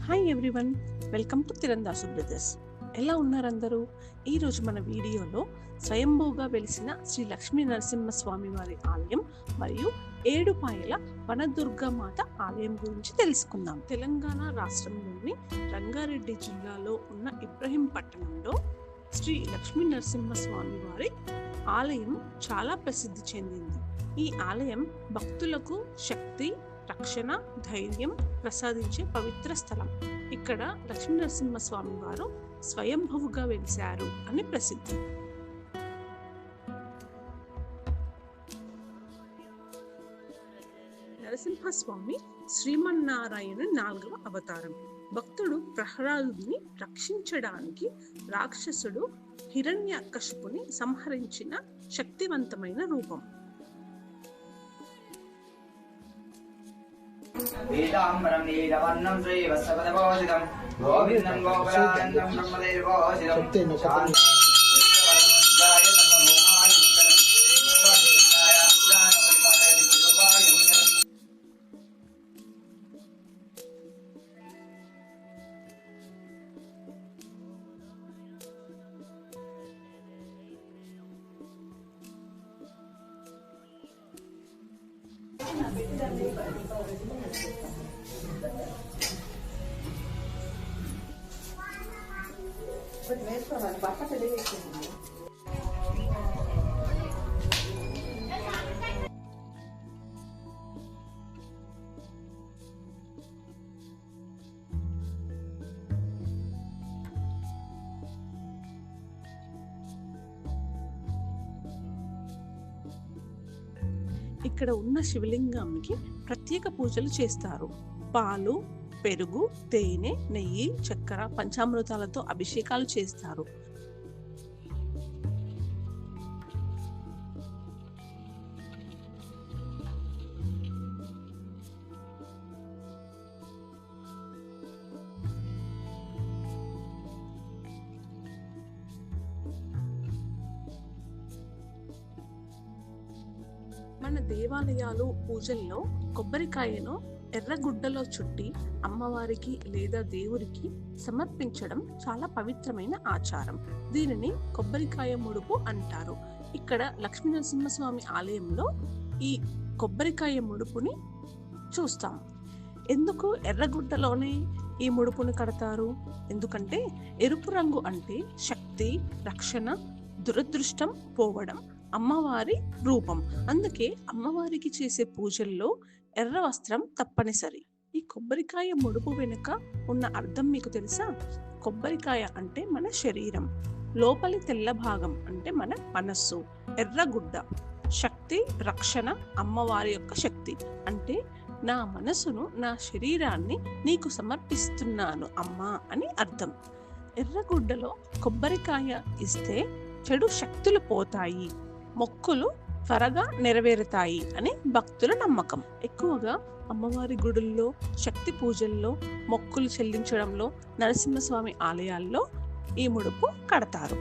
Hi everyone, welcome to Tirandasu brothers. ఎలా ఉన్నారు అందరూ? ఈరోజు మన వీడియోలో స్వయంభూగా వెలిసిన శ్రీ లక్ష్మీ నరసింహస్వామి వారి ఆలయం మరియు ఏడుపాయల వనదుర్గమాత ఆలయం గురించి తెలుసుకుందాం. తెలంగాణ రాష్ట్రంలోని రంగారెడ్డి జిల్లాలో ఉన్న ఇబ్రహీం పట్టణంలో శ్రీ లక్ష్మీ నరసింహస్వామి వారి ఆలయం చాలా ప్రసిద్ధి చెందింది. ఈ ఆలయం భక్తులకు శక్తి, రక్షణ, ధైర్యం ప్రసాదించే పవిత్ర స్థలం. ఇక్కడ లక్ష్మీ నరసింహస్వామి వారు స్వయంభువుగా వెలిశారు అని ప్రసిద్ధి. నరసింహస్వామి శ్రీమన్నారాయణ 4వ అవతారం. భక్తుడు ప్రహ్లాదుని రక్షించడానికి రాక్షసుడు హిరణ్యకశిపుని సంహరించిన శక్తివంతమైన రూపం. పీతాంబరం నీలవర్ణం శ్రీవత్సపదభోజితం గోవిందం గోకులానందం బ్రహ్మదేవభోజితం ఇక్కడ ఉన్న శివలింగానికి ప్రత్యేక పూజలు చేస్తారు. పాలు, పెరుగు, తేనె, నెయ్యి, చక్కెర, పంచామృతాలతో అభిషేకాలు చేస్తారు. మన దేవాలయాలు పూజల్లో కొబ్బరికాయను ఎర్రగుడ్డలో చుట్టి అమ్మవారికి లేదా దేవుడికి సమర్పించడం చాలా పవిత్రమైన ఆచారం. దీనిని కొబ్బరికాయ ముడుపు అంటారు. ఇక్కడ లక్ష్మీ నరసింహస్వామి ఆలయంలో ఈ కొబ్బరికాయ ముడుపుని చూస్తాం. ఎందుకు ఎర్రగుడ్డలోనే ఈ ముడుపుని కడతారు? ఎందుకంటే ఎరుపు రంగు అంటే శక్తి, రక్షణ, దురదృష్టం పోవడం, అమ్మవారి రూపం. అందుకే అమ్మవారికి చేసే పూజల్లో ఎర్ర వస్త్రం తప్పనిసరి. ఈ కొబ్బరికాయ ముడుపు వెనుక ఉన్న అర్థం మీకు తెలుసా? కొబ్బరికాయ అంటే మన శరీరం, లోపలి తెల్ల భాగం అంటే మన మనస్సు, ఎర్రగుడ్డ శక్తి, రక్షణ, అమ్మవారి యొక్క శక్తి. అంటే నా మనసును, నా శరీరాన్ని నీకు సమర్పిస్తున్నాను అమ్మా అని అర్థం. ఎర్రగుడ్డలో కొబ్బరికాయ ఇస్తే చెడు శక్తులు పోతాయి, మొక్కులు త్వరగా నెరవేరుతాయి అని భక్తుల నమ్మకం. ఎక్కువగా అమ్మవారి గుడుల్లో, శక్తి పూజల్లో, మొక్కులు చెల్లించడంలో నరసింహస్వామి ఆలయాల్లో ఈ ముడుపు కడతారు.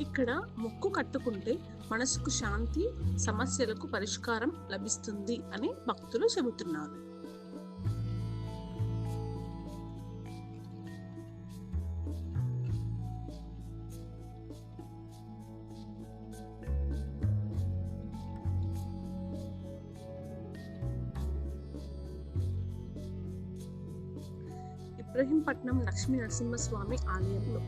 ఇక్కడ మొక్కు కట్టుకుంటే మనసుకు శాంతి, సమస్యలకు పరిష్కారం లభిస్తుంది అని భక్తులు చెబుతున్నారు. ఇబ్రహీంపట్నం లక్ష్మీ నరసింహస్వామి ఆలయంలో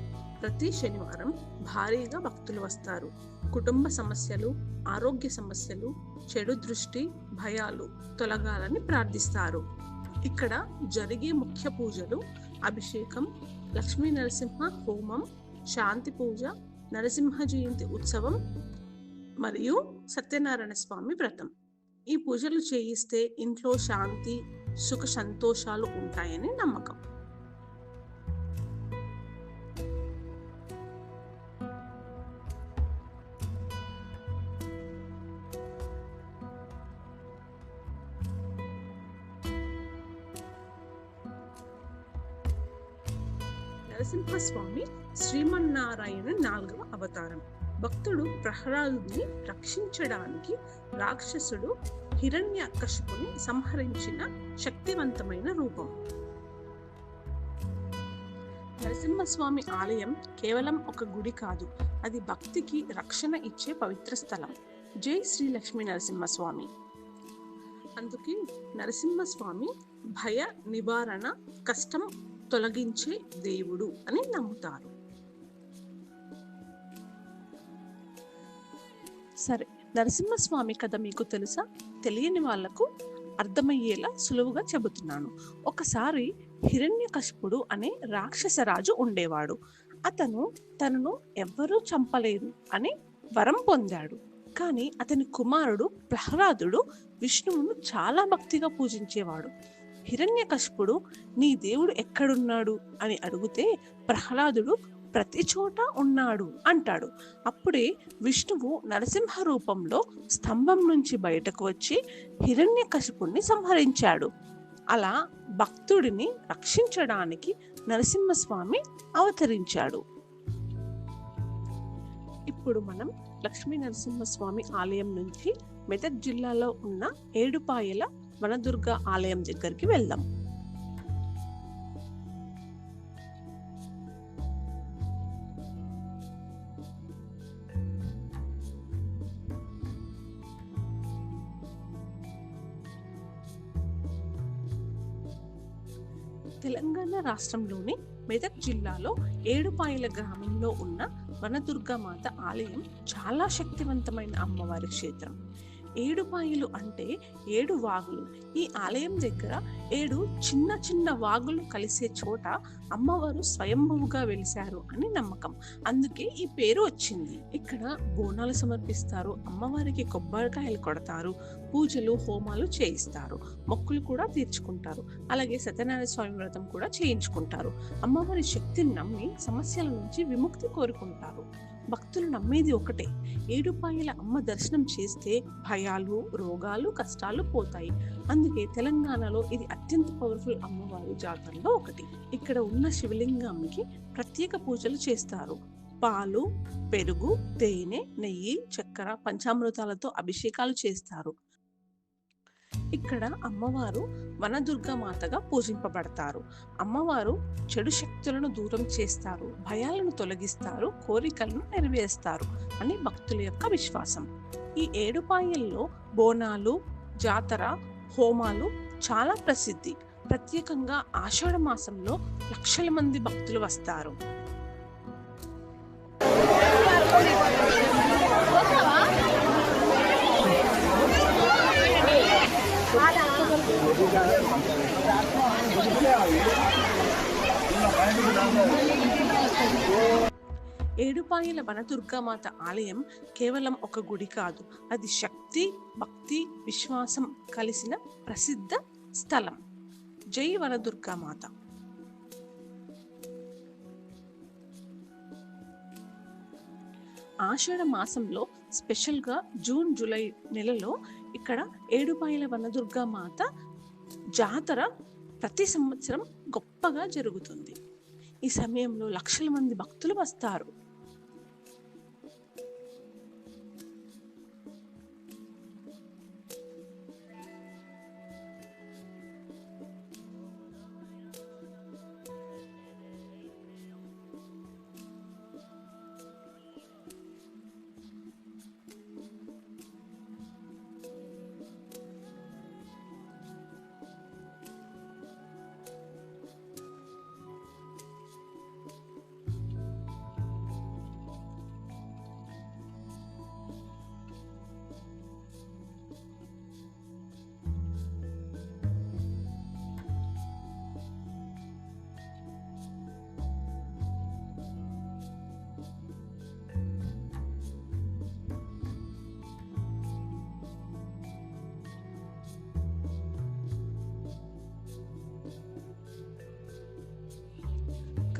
ప్రతి శనివారం భారీగా భక్తులు వస్తారు. కుటుంబ సమస్యలు, ఆరోగ్య సమస్యలు, చెడు దృష్టి, భయాలు తొలగాలని ప్రార్థిస్తారు. ఇక్కడ జరిగే ముఖ్య పూజలు అభిషేకం, లక్ష్మీ నరసింహ హోమం, శాంతి పూజ, నరసింహ జయంతి ఉత్సవం మరియు సత్యనారాయణ స్వామి వ్రతం. ఈ పూజలు చేయిస్తే ఇంట్లో శాంతి, సుఖ సంతోషాలు ఉంటాయని నమ్మకం. నరసింహస్వామి శ్రీమన్నారాయణ 4వ అవతారం. భక్తుడు ప్రహ్లాదుని రక్షించడానికి రాక్షసుడు హిరణ్యకశిపుని సంహరించిన శక్తివంతమైన రూపం. నరసింహస్వామి ఆలయం కేవలం ఒక గుడి కాదు, అది భక్తికి రక్షణ ఇచ్చే పవిత్ర స్థలం. జై శ్రీ లక్ష్మీ నరసింహస్వామి. అందుకే నరసింహస్వామి భయ నివారణ, కష్టం తొలగించే దేవుడు అని నమ్ముతారు. సరే, నరసింహస్వామి కథ మీకు తెలుసా? తెలియని వాళ్లకు అర్థమయ్యేలా సులువుగా చెబుతున్నాను. ఒకసారి హిరణ్యకశిపుడు అనే రాక్షసరాజు ఉండేవాడు. అతను తనను ఎవ్వరూ చంపలేరు అని వరం పొందాడు. కానీ అతని కుమారుడు ప్రహ్లాదుడు విష్ణువును చాలా భక్తిగా పూజించేవాడు. హిరణ్యకశిపుడు నీ దేవుడు ఎక్కడున్నాడు అని అడిగితే ప్రహ్లాదుడు ప్రతి చోట ఉన్నాడు అంటాడు. అప్పుడే విష్ణువు నరసింహ రూపంలో స్తంభం నుంచి బయటకు వచ్చి హిరణ్యకశిపుణ్ణి సంహరించాడు. అలా భక్తుడిని రక్షించడానికి నరసింహస్వామి అవతరించాడు. ఇప్పుడు మనం లక్ష్మీ నరసింహస్వామి ఆలయం నుంచి మెదక్ జిల్లాలో ఉన్న ఏడుపాయల వనదుర్గ ఆలయం దగ్గరికి వెళ్దాం. తెలంగాణ రాష్ట్రంలోని మెదక్ జిల్లాలో ఏడుపాయల గ్రామంలో ఉన్న వనదుర్గామాత ఆలయం చాలా శక్తివంతమైన అమ్మవారి క్షేత్రం. ఏడుపాయలు అంటే 7 వాగులు. ఈ ఆలయం దగ్గర 7 చిన్న చిన్న వాగులు కలిసే చోట అమ్మవారు స్వయంభువుగా వెలిశారు అని నమ్మకం. అందుకే ఈ పేరు వచ్చింది. ఇక్కడ బోనాలు సమర్పిస్తారు, అమ్మవారికి కొబ్బరికాయలు కొడతారు, పూజలు హోమాలు చేయిస్తారు, మొక్కులు కూడా తీర్చుకుంటారు. అలాగే సత్యనారాయణ స్వామి వ్రతం కూడా చేయించుకుంటారు. అమ్మవారి శక్తిని నమ్మి సమస్యల నుంచి విముక్తి కోరుకుంటారు. భక్తులు నమ్మేది ఒకటే, ఏడుపాయల అమ్మ దర్శనం చేస్తే భయాలు, రోగాలు, కష్టాలు పోతాయి. అందుకే తెలంగాణలో ఇది అత్యంత పవర్ఫుల్ అమ్మవారి జాతరలో ఒకటి. ఇక్కడ ఉన్న శివలింగానికి ప్రత్యేక పూజలు చేస్తారు. పాలు, పెరుగు, తేనె, నెయ్యి, చక్కెర, పంచామృతాలతో అభిషేకాలు చేస్తారు. ఇక్కడ అమ్మవారు వనదుర్గామాతగా పూజింపబడతారు. అమ్మవారు చెడు శక్తులను దూరం చేస్తారు, భయాలను తొలగిస్తారు, కోరికలను నెరవేరుస్తారు అని భక్తుల యొక్క విశ్వాసం. ఈ ఏడుపాయల్లో బోనాలు, జాతర, హోమాలు చాలా ప్రసిద్ధి. ప్రత్యేకంగా ఆషాఢ మాసంలో లక్షల మంది భక్తులు వస్తారు. ఏడుపాయల వనదుర్గామాత ఆలయం కేవలం ఒక గుడి కాదు, అది శక్తి, భక్తి, విశ్వాసం కలిసిన ప్రసిద్ధ స్థలం. జై వనదుర్గామాత. ఆషాఢ మాసంలో స్పెషల్గా జూన్, జూలై నెలలో ఇక్కడ ఏడుపాయల వనదుర్గామాత జాతర ప్రతి సంవత్సరం గొప్పగా జరుగుతుంది. ఈ సమయంలో లక్షల మంది భక్తులు వస్తారు.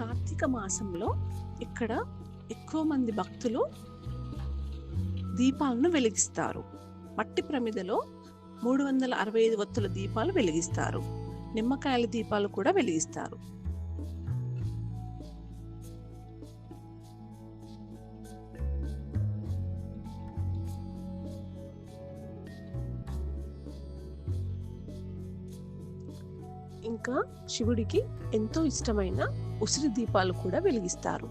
కార్తీక మాసంలో ఇక్కడ ఎక్కువ మంది భక్తులు దీపాలను వెలిగిస్తారు. మట్టి ప్రమిదలో 365 వత్తుల దీపాలు వెలిగిస్తారు. నిమ్మకాయల దీపాలు కూడా వెలిగిస్తారు. ఇంకా శివుడికి ఎంతో ఇష్టమైన ఉసిరి దీపాలు కూడా వెలిగిస్తారు.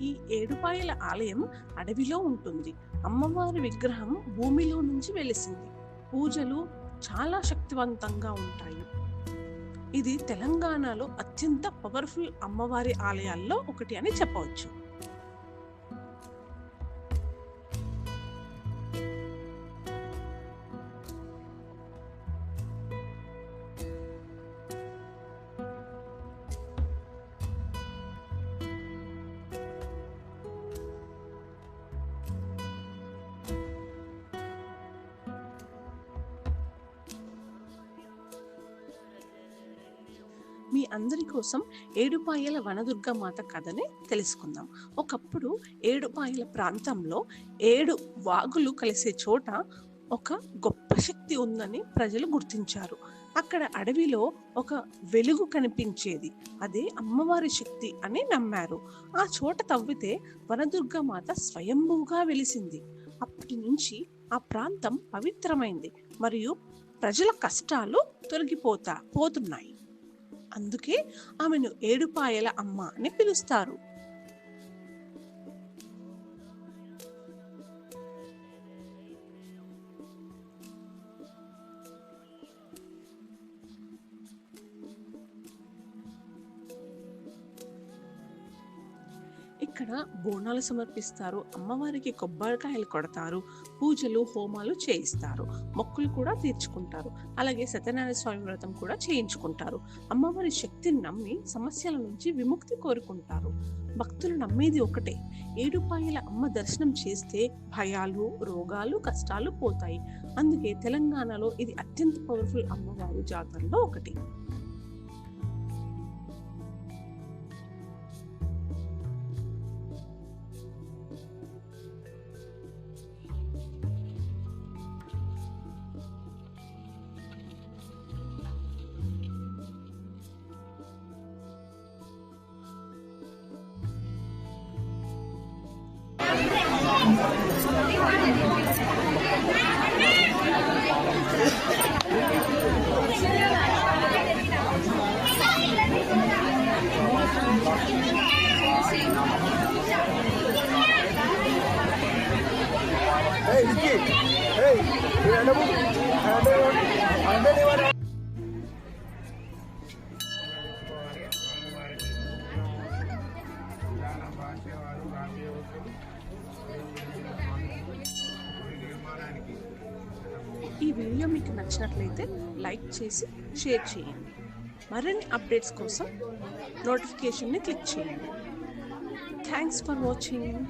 ఈ ఏడుపాయల ఆలయం అడవిలో ఉంటుంది. అమ్మవారి విగ్రహం భూమిలో నుంచి వెలిసింది. పూజలు చాలా శక్తివంతంగా ఉంటాయి. ఇది తెలంగాణలో అత్యంత పవర్ఫుల్ అమ్మవారి ఆలయాల్లో ఒకటి అని చెప్పవచ్చు. మీ అందరి కోసం ఏడుపాయల వనదుర్గమాత కథని తెలుసుకుందాం. ఒకప్పుడు ఏడుపాయల ప్రాంతంలో 7 వాగులు కలిసే చోట ఒక గొప్ప శక్తి ఉందని ప్రజలు గుర్తించారు. అక్కడ అడవిలో ఒక వెలుగు కనిపించేది. అదే అమ్మవారి శక్తి అని నమ్మారు. ఆ చోట తవ్వితే వనదుర్గమాత స్వయంభూగా వెలిసింది. అప్పటి నుంచి ఆ ప్రాంతం పవిత్రమైంది మరియు ప్రజల కష్టాలు పోతున్నాయి. అందుకే ఆమెను ఏడుపాయల అమ్మ అని పిలుస్తారు. ఇక్కడ బోనాలు సమర్పిస్తారు, అమ్మవారికి కొబ్బరికాయలు కొడతారు, పూజలు హోమాలు చేయిస్తారు, మొక్కులు కూడా తీర్చుకుంటారు. అలాగే సత్యనారాయణ స్వామి వ్రతం కూడా చేయించుకుంటారు. అమ్మవారి శక్తిని నమ్మి సమస్యల నుంచి విముక్తి కోరుకుంటారు. భక్తులు నమ్మేది ఒకటే, ఏడుపాయల అమ్మ దర్శనం చేస్తే భయాలు, రోగాలు, కష్టాలు పోతాయి. అందుకే తెలంగాణలో ఇది అత్యంత పవర్ఫుల్ అమ్మవారి జాతరలో ఒకటి. ఈ వీడియో మీకు నచ్చినట్లయితే లైక్ చేసి షేర్ చేయండి. మరిన్ని అప్డేట్స్ కోసం నోటిఫికేషన్ని క్లిక్ చేయండి. Thanks for watching.